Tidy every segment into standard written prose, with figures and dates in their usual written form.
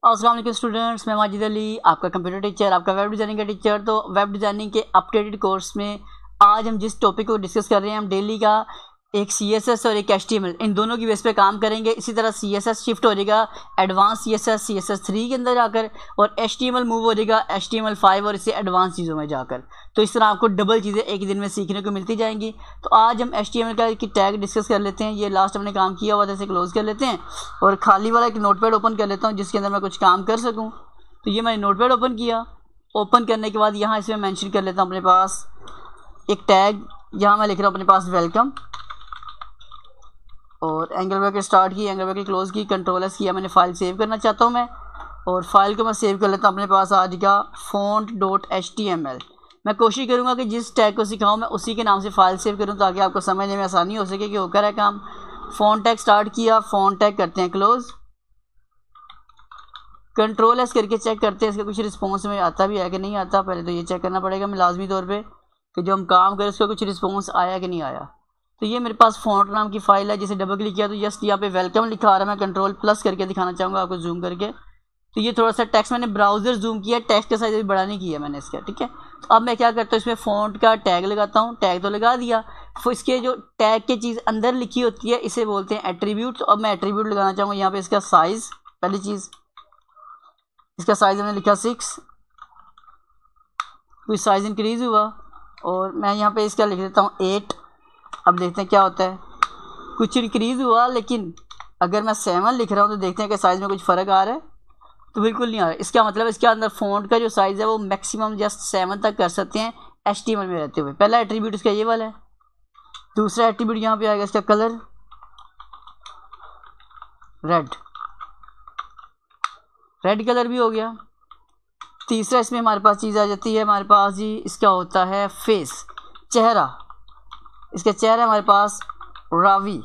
अस्सलाम वालेकुम स्टूडेंट्स, मैं माजिद अली, आपका कंप्यूटर टीचर, आपका वेब डिज़ाइनिंग का टीचर। तो वेब डिज़ाइनिंग के अपडेटेड कोर्स में आज हम जिस टॉपिक को डिस्कस कर रहे हैं, हम डेली का एक CSS और एक HTML इन दोनों की बेस पे काम करेंगे। इसी तरह CSS शिफ्ट हो जाएगा एडवांस CSS 3 के अंदर जाकर, और HTML मूव हो जाएगा HTML 5 और इससे एडवांस चीज़ों में जाकर। तो इस तरह आपको डबल चीज़ें एक ही दिन में सीखने को मिलती जाएंगी। तो आज हम HTML का एक टैग डिस्कस कर लेते हैं। ये लास्ट हमने काम किया हुआ था, इसे क्लोज कर लेते हैं और खाली वाला एक नोटपैड ओपन कर लेता हूँ जिसके अंदर मैं कुछ काम कर सकूँ। तो ये मैंने नोटपैड ओपन किया। ओपन करने के बाद यहाँ इसमें मैंशन कर लेता हूँ अपने पास एक टैग। यहाँ मैं लिख रहा हूँ अपने पास वेलकम, और एंगल ब्रैकेट स्टार्ट की, एंगल ब्रैकेट क्लोज की, कंट्रोल एस किया। मैंने फाइल सेव करना चाहता हूँ मैं, और फाइल को मैं सेव कर लेता हूँ अपने पास आज का font.html। मैं कोशिश करूँगा कि जिस टैग को सिखाऊँ मैं उसी के नाम से फाइल सेव करूँ ताकि आपको समझने में आसानी हो सके कि वो कर है काम। फ़ॉन्ट टैग स्टार्ट किया, फ़ॉन्ट टैग करते हैं क्लोज, कंट्रोल एस करके चेक करते हैं इसका कुछ रिस्पॉन्स में आता भी है कि नहीं आता। पहले तो ये चेक करना पड़ेगा मैं लाजमी तौर पर कि जो हम काम करें उसका कुछ रिस्पॉन्स आया कि नहीं आया। तो ये मेरे पास फ़ॉन्ट नाम की फ़ाइल है, जिसे डबल क्लिक किया तो जस्ट यहाँ पे वेलकम लिखा आ रहा है। मैं कंट्रोल प्लस करके दिखाना चाहूँगा आपको जूम करके। तो ये थोड़ा सा टेक्स्ट मैंने ब्राउज़र जूम किया, टेक्स्ट का साइज़ भी बड़ा नहीं किया मैंने इसका, ठीक है। तो अब मैं क्या करता हूँ, इसमें फ़ॉन्ट का टैग लगाता हूँ। टैग तो लगा दिया, फिर इसके जो टैग की चीज़ अंदर लिखी होती है इसे बोलते हैं एट्रीब्यूट। तो अब मैं एट्रीब्यूट लगाना चाहूँगा यहाँ पर इसका साइज़। पहली चीज़ इसका साइज़ मैंने लिखा 6, कोई साइज़ इंक्रीज़ हुआ, और मैं यहाँ पर इसका लिख देता हूँ 8। अब देखते हैं क्या होता है, कुछ इंक्रीज़ हुआ, लेकिन अगर मैं 7 लिख रहा हूँ तो देखते हैं कि साइज़ में कुछ फ़र्क आ रहा है। तो बिल्कुल नहीं आ रहा है। इसका मतलब इसके अंदर फ़ॉन्ट का जो साइज़ है वो मैक्सिमम जस्ट 7 तक कर सकते हैं HTML में रहते हुए। पहला एट्रीब्यूट इसका ये वाला है। दूसरा एट्रीब्यूट यहाँ पे आएगा इसका कलर रेड कलर भी हो गया। तीसरा इसमें हमारे पास चीज़ आ जाती है, हमारे पास जी इसका होता है फेस, चेहरा। इसका चेहरा हमारे पास रावी।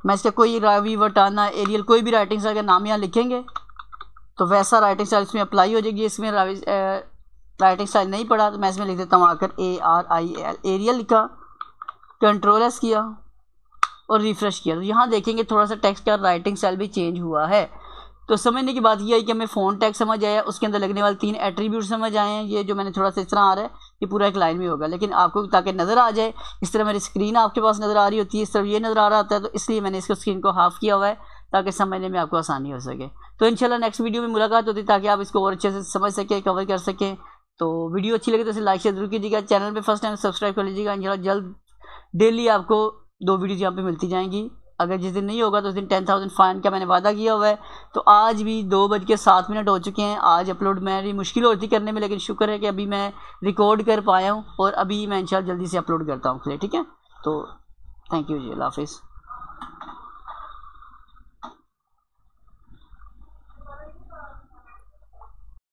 मैं इसका कोई रावी, वटाना, एरियल कोई भी राइटिंग स्टाइल का नाम यहाँ लिखेंगे तो वैसा राइटिंग स्टाइल इसमें अप्लाई हो जाएगी। इसमें राइटिंग स्टाइल नहीं पड़ा तो मैं इसमें लिख देता हूँ आकर ARIL, एरियल लिखा, कंट्रोल एस किया और रिफ्रेश किया। तो यहाँ देखेंगे थोड़ा सा टेक्स्ट का राइटिंग स्टाइल भी चेंज हुआ है। तो समझने की बात यह है कि हमें फ़ॉन्ट टैग समझ आया, उसके अंदर लगने वाले 3 एट्रीब्यूट समझ आए हैं। ये जो मैंने थोड़ा सा इस तरह आ रहा है ये पूरा एक लाइन में होगा, लेकिन आपको ताकि नज़र आ जाए, इस तरह मेरी स्क्रीन आपके पास नज़र आ रही होती है, इस तरह ये नज़र आ रहा होता है, तो इसलिए मैंने इसको स्क्रीन को हाफ़ किया हुआ है ताकि समझने में आपको आसानी हो सके। तो इंशाल्लाह नेक्स्ट वीडियो में मुलाकात होती है ताकि आप इसको और अच्छे से समझ सकें, कवर कर सकें। तो वीडियो अच्छी लगे तो इसे लाइक शेयर जरूर कीजिएगा, चैनल पर फर्स्ट टाइम सब्सक्राइब कर लीजिएगा। इंशाल्लाह जल्द डेली आपको 2 वीडियोज़ यहाँ पर मिलती जाएंगी। अगर जिस दिन नहीं होगा तो उस दिन 10,000 फाइन का मैंने वादा किया हुआ है। तो आज भी 2:07 हो चुके हैं। आज अपलोड मेरी मुश्किल होती करने में, लेकिन शुक्र है कि अभी मैं रिकॉर्ड कर पाया हूँ और अभी मैं इंशाल्लाह जल्दी से अपलोड करता हूँ, ठीक है। तो थैंक यू जी, अल्लाह हाफिज़।